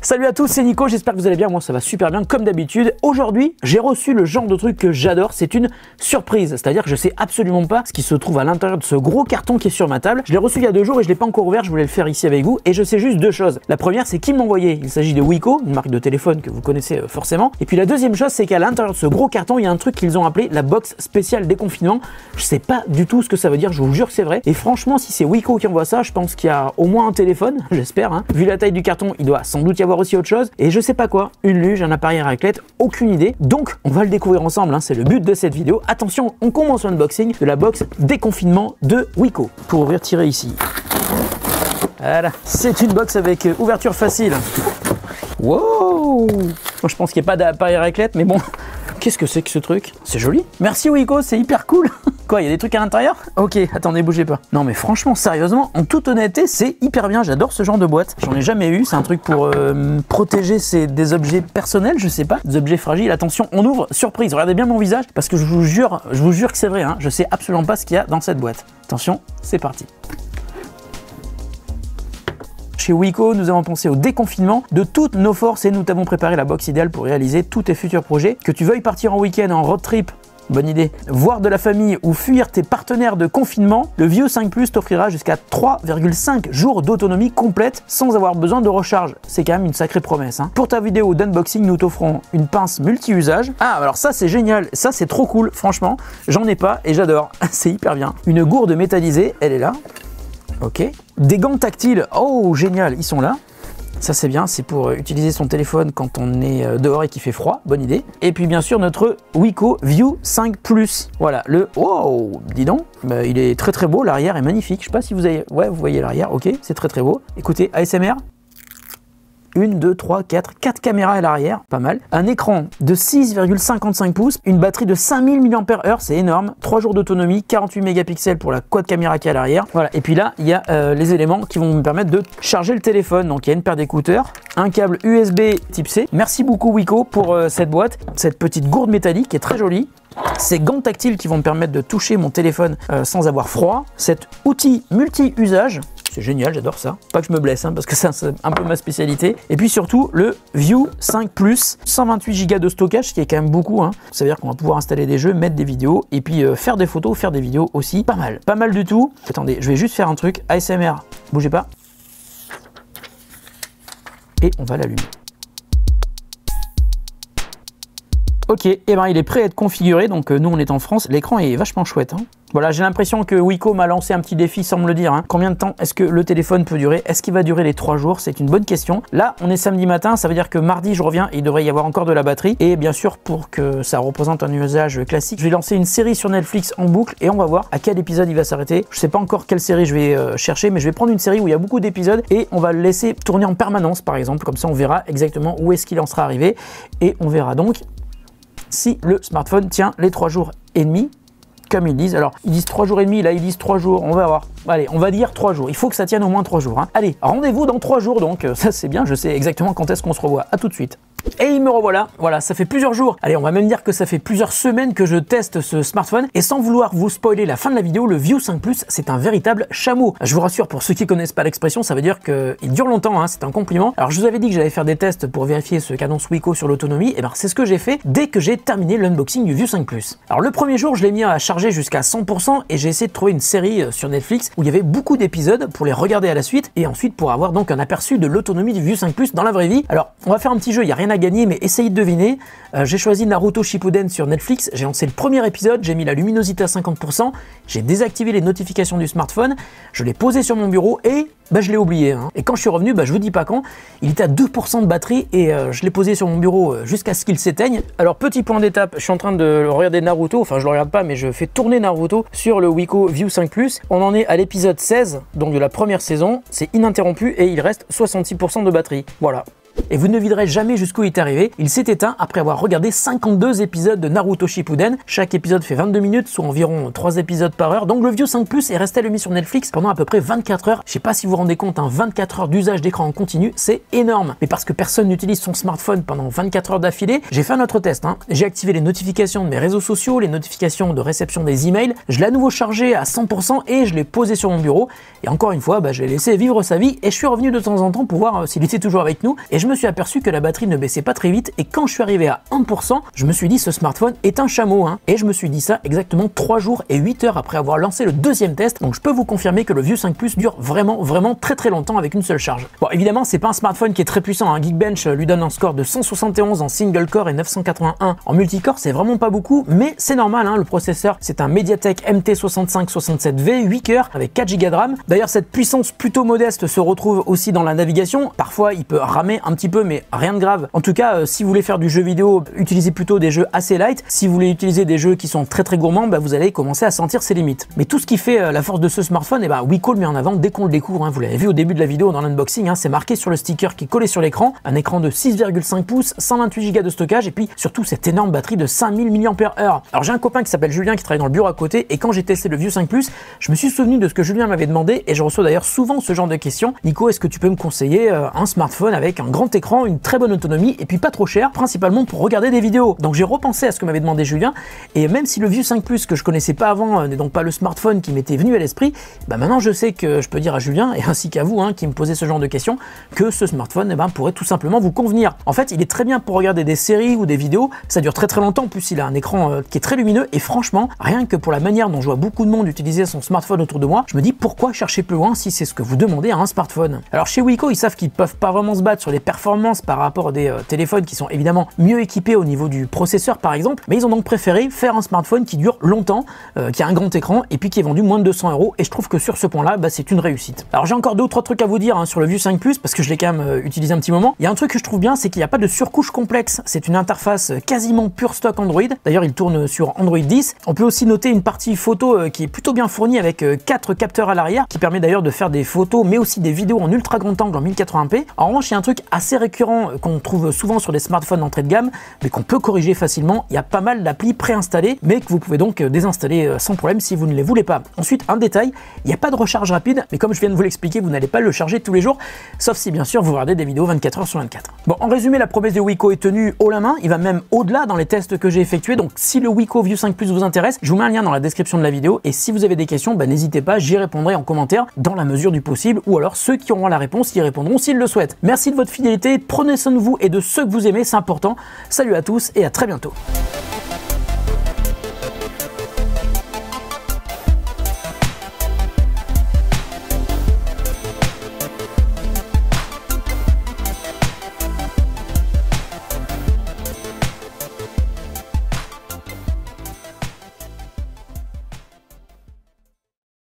Salut à tous, c'est Nico, j'espère que vous allez bien, moi ça va super bien comme d'habitude. Aujourd'hui, j'ai reçu le genre de truc que j'adore, c'est une surprise, c'est-à-dire que je sais absolument pas ce qui se trouve à l'intérieur de ce gros carton qui est sur ma table. Je l'ai reçu il y a 2 jours et je l'ai pas encore ouvert, je voulais le faire ici avec vous et je sais juste 2 choses. La première, c'est qui m'a envoyé, il s'agit de Wiko, une marque de téléphone que vous connaissez forcément. Et puis la deuxième chose, c'est qu'à l'intérieur de ce gros carton, il y a un truc qu'ils ont appelé la box spéciale déconfinement. Je sais pas du tout ce que ça veut dire, je vous jure que c'est vrai. Et franchement, si c'est Wiko qui envoie ça, je pense qu'il y a au moins un téléphone, j'espère, hein. Vu la taille du carton, il doit sans doute y avoir aussi autre chose. Et je sais pas quoi, une luge, un appareil à raclette, aucune idée. Donc, on va le découvrir ensemble, hein, c'est le but de cette vidéo. Attention, on commence l'unboxing de la box déconfinement de Wiko. Pour ouvrir, tirer ici. Voilà, c'est une box avec ouverture facile. Wow! Moi, je pense qu'il n'y a pas d'appareil à raclette, mais bon, qu'est-ce que c'est que ce truc? C'est joli. Merci Wiko, c'est hyper cool. Quoi, il y a des trucs à l'intérieur? Ok, attendez, bougez pas. Non mais franchement, sérieusement, en toute honnêteté, c'est hyper bien. J'adore ce genre de boîte. J'en ai jamais eu. C'est un truc pour protéger des objets personnels, je sais pas, des objets fragiles. Attention, on ouvre, surprise. Regardez bien mon visage, parce que je vous jure que c'est vrai. Hein, je sais absolument pas ce qu'il y a dans cette boîte. Attention, c'est parti. Chez Wiko, nous avons pensé au déconfinement de toutes nos forces et nous t'avons préparé la box idéale pour réaliser tous tes futurs projets. Que tu veuilles partir en week-end, en road trip, bonne idée, voir de la famille ou fuir tes partenaires de confinement, le View 5 Plus t'offrira jusqu'à 3,5 jours d'autonomie complète sans avoir besoin de recharge. C'est quand même une sacrée promesse. Hein. Pour ta vidéo d'unboxing, nous t'offrons une pince multi-usage. Ah, alors ça c'est génial, ça c'est trop cool, franchement, j'en ai pas et j'adore, c'est hyper bien. Une gourde métallisée, elle est là. Ok. Des gants tactiles, oh génial, ils sont là. Ça c'est bien, c'est pour utiliser son téléphone quand on est dehors et qu'il fait froid, bonne idée. Et puis bien sûr notre Wiko View 5 Plus. Voilà, le wow, dis donc, bah, il est très très beau, l'arrière est magnifique. Je sais pas si vous avez, ouais vous voyez l'arrière, ok, c'est très très beau. Écoutez, ASMR. 1, 2, 3, 4 caméras à l'arrière, pas mal. Un écran de 6,55 pouces, une batterie de 5000 mAh, c'est énorme. 3 jours d'autonomie, 48 mégapixels pour la quad caméra qui est à l'arrière. Voilà, et puis là, il y a les éléments qui vont me permettre de charger le téléphone. Donc il y a une paire d'écouteurs, un câble USB type C. Merci beaucoup Wiko pour cette boîte, cette petite gourde métallique qui est très jolie. Ces gants tactiles qui vont me permettre de toucher mon téléphone sans avoir froid. Cet outil multi-usage. C'est génial, j'adore ça. Pas que je me blesse, hein, parce que ça, c'est un peu ma spécialité. Et puis surtout, le View 5 Plus, 128 Go de stockage, ce qui est quand même beaucoup. Hein. Ça veut dire qu'on va pouvoir installer des jeux, mettre des vidéos, et puis faire des photos, faire des vidéos aussi. Pas mal. Pas mal du tout. Attendez, je vais juste faire un truc. ASMR, bougez pas. Et on va l'allumer. Ok, et ben il est prêt à être configuré, donc nous on est en France, l'écran est vachement chouette. Hein. Voilà, j'ai l'impression que Wiko m'a lancé un petit défi sans me le dire. Hein. Combien de temps est-ce que le téléphone peut durer? Est-ce qu'il va durer les 3 jours? C'est une bonne question. Là, on est samedi matin, ça veut dire que mardi je reviens et il devrait y avoir encore de la batterie. Et bien sûr, pour que ça représente un usage classique, je vais lancer une série sur Netflix en boucle et on va voir à quel épisode il va s'arrêter. Je sais pas encore quelle série je vais chercher, mais je vais prendre une série où il y a beaucoup d'épisodes et on va le laisser tourner en permanence par exemple. Comme ça, on verra exactement où est-ce qu'il en sera arrivé et on verra donc si le smartphone tient les 3 jours et demi, comme ils disent. Alors, ils disent 3 jours et demi, là ils disent 3 jours, on va voir. Allez, on va dire 3 jours. Il faut que ça tienne au moins 3 jours. Hein. Allez, rendez-vous dans 3 jours, donc ça c'est bien, je sais exactement quand est-ce qu'on se revoit. À tout de suite. Et me revoilà, voilà, ça fait plusieurs jours. Allez, on va même dire que ça fait plusieurs semaines que je teste ce smartphone. Et sans vouloir vous spoiler la fin de la vidéo, le View 5 Plus, c'est un véritable chameau. Je vous rassure, pour ceux qui connaissent pas l'expression, ça veut dire qu'il dure longtemps, hein, c'est un compliment. Alors je vous avais dit que j'allais faire des tests pour vérifier ce qu'annonce Wiko sur l'autonomie. Et ben c'est ce que j'ai fait dès que j'ai terminé l'unboxing du View 5 Plus. Alors le premier jour, je l'ai mis à charger jusqu'à 100% et j'ai essayé de trouver une série sur Netflix où il y avait beaucoup d'épisodes pour les regarder à la suite et ensuite pour avoir donc un aperçu de l'autonomie du View 5 Plus dans la vraie vie. Alors on va faire un petit jeu, il n'y a rien à gagner, mais essayez de deviner. J'ai choisi Naruto Shippuden sur Netflix, j'ai lancé le premier épisode, j'ai mis la luminosité à 50%, j'ai désactivé les notifications du smartphone, je l'ai posé sur mon bureau et bah, je l'ai oublié. Hein. Et quand je suis revenu, bah, je vous dis pas quand, il était à 2% de batterie et je l'ai posé sur mon bureau jusqu'à ce qu'il s'éteigne. Alors petit point d'étape, je suis en train de regarder Naruto, enfin je le regarde pas mais je fais tourner Naruto sur le Wiko View 5 Plus. On en est à l'épisode 16, donc de la première saison, c'est ininterrompu et il reste 66% de batterie. Voilà. Et vous ne devinerez jamais jusqu'où il est arrivé. Il s'est éteint après avoir regardé 52 épisodes de Naruto Shippuden. Chaque épisode fait 22 minutes, soit environ 3 épisodes par heure. Donc le vieux 5 Plus est resté allumé sur Netflix pendant à peu près 24 heures. Je sais pas si vous vous rendez compte, 24 heures d'usage d'écran en continu, c'est énorme. Mais parce que personne n'utilise son smartphone pendant 24 heures d'affilée, j'ai fait un autre test. J'ai activé les notifications de mes réseaux sociaux, les notifications de réception des emails. Je l'ai à nouveau chargé à 100% et je l'ai posé sur mon bureau. Et encore une fois, je l'ai laissé vivre sa vie et je suis revenu de temps en temps pour voir s'il était toujours avec nous. Et je me suis aperçu que la batterie ne baissait pas très vite. Et quand je suis arrivé à 1%, je me suis dit ce smartphone est un chameau. Et je me suis dit ça exactement 3 jours et 8 heures après avoir lancé le deuxième test. Donc je peux vous confirmer que le vieux 5 Plus dure vraiment très longtemps avec une seule charge. Bon, évidemment, c'est pas un smartphone qui est très puissant. Geekbench lui donne un score de 171 en single core et 981 en multicore. C'est vraiment pas beaucoup, mais c'est normal. Le processeur, c'est un MediaTek MT6567V 8 cœurs avec 4 Go de RAM. D'ailleurs, cette puissance plutôt modeste se retrouve aussi dans la navigation. Parfois, il peut ramer un petit peu, mais rien de grave. En tout cas, si vous voulez faire du jeu vidéo, utilisez plutôt des jeux assez light. Si vous voulez utiliser des jeux qui sont très gourmands, vous allez commencer à sentir ses limites. Mais tout ce qui fait la force de ce smartphone, Wiko le met en avant dès qu'on le découvre. Vous l'avez vu au début de la vidéo dans l'unboxing, c'est marqué sur le sticker qui est collé sur l'écran. Un écran de 6,5 pouces, 128 Go de stockage et puis surtout cette énorme batterie de 5000 mAh. Alors j'ai un copain qui s'appelle Julien qui travaille dans le bureau à côté et quand j'ai testé le vieux 5 Plus, je me suis souvenu de ce que Julien m'avait demandé et je reçois d'ailleurs souvent ce genre de questions. Nico, est-ce que tu peux me conseiller un smartphone avec un grand écran, une très bonne autonomie et puis pas trop cher, principalement pour regarder des vidéos. Donc j'ai repensé à ce que m'avait demandé Julien et même si le vieux 5 Plus que je connaissais pas avant n'est donc pas le smartphone qui m'était venu à l'esprit, maintenant je sais que je peux dire à Julien et ainsi qu'à vous qui me posez ce genre de questions que ce smartphone pourrait tout simplement vous convenir. En fait, il est très bien pour regarder des séries ou des vidéos, ça dure très longtemps, en plus il a un écran qui est très lumineux et franchement, rien que pour la manière dont je vois beaucoup de monde utiliser son smartphone autour de moi, je me dis pourquoi chercher plus loin si c'est ce que vous demandez à un smartphone. Alors chez Wiko, ils savent qu'ils peuvent pas vraiment se battre sur les performances par rapport à des téléphones qui sont évidemment mieux équipés au niveau du processeur par exemple, mais ils ont donc préféré faire un smartphone qui dure longtemps, qui a un grand écran et puis qui est vendu moins de 200 € et je trouve que sur ce point-là, c'est une réussite. Alors j'ai encore 2 ou 3 trucs à vous dire sur le vieux 5 Plus parce que je l'ai quand même utilisé un petit moment. Il y a un truc que je trouve bien, c'est qu'il n'y a pas de surcouche complexe. C'est une interface quasiment pure stock Android. D'ailleurs, il tourne sur Android 10. On peut aussi noter une partie photo qui est plutôt bien fournie avec 4 capteurs à l'arrière qui permet d'ailleurs de faire des photos mais aussi des vidéos en ultra grand angle en 1080p. En revanche, il y a un truc assez récurrent qu'on trouve souvent sur des smartphones d'entrée de gamme mais qu'on peut corriger facilement. Il y a pas mal d'applis préinstallées mais que vous pouvez donc désinstaller sans problème si vous ne les voulez pas. Ensuite, un détail, il n'y a pas de recharge rapide mais comme je viens de vous l'expliquer, vous n'allez pas le charger tous les jours, sauf si bien sûr vous regardez des vidéos 24 heures sur 24. Bon, en résumé, la promesse de Wiko est tenue haut la main, il va même au-delà dans les tests que j'ai effectués, donc si le Wiko View 5 Plus vous intéresse, je vous mets un lien dans la description de la vidéo, et si vous avez des questions, n'hésitez pas, j'y répondrai en commentaire dans la mesure du possible, ou alors ceux qui auront la réponse y répondront s'ils le souhaitent. Merci de votre fidélité, prenez soin de vous et de ceux que vous aimez, c'est important. Salut à tous et à très bientôt.